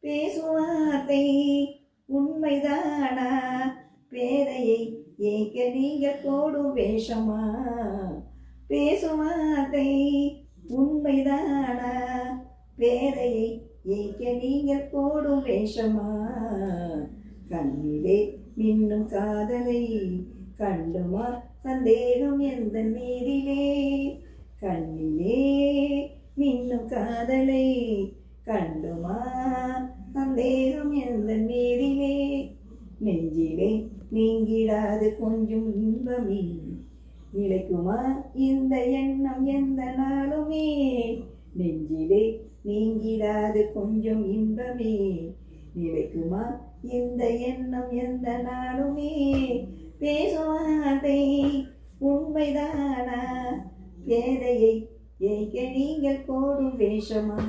பேசுவார்த்தை உண்மைதானா? பேதையை ஏக்க நீங்கள் போடும் வேஷமா? பேசுவார்த்தை உண்மைதானா? பேதையை ஏக்க நீங்கள் போடும் வேஷமா? கண்ணிலே மின்னும் காதலை கண்டுமா சந்தேகம் எந்த மீதிலே? கண்ணிலே மின்னும் காதலை கண்டுமா சந்தேகம் எந்த மீதிலே? நெஞ்சிலே நீங்கிடாது கொஞ்சம் இன்பமே நிலைக்குமா இந்த எண்ணம் எந்த நாளுமே? நெஞ்சிலே நீங்கிடாது கொஞ்சம் இன்பமே நிலைக்குமா இந்த எண்ணம் எந்த நாளுமே? பேசுவார்த்தை உண்மைதானா? பேதையை ஏக்க நீங்கள் போடும் வேஷமா?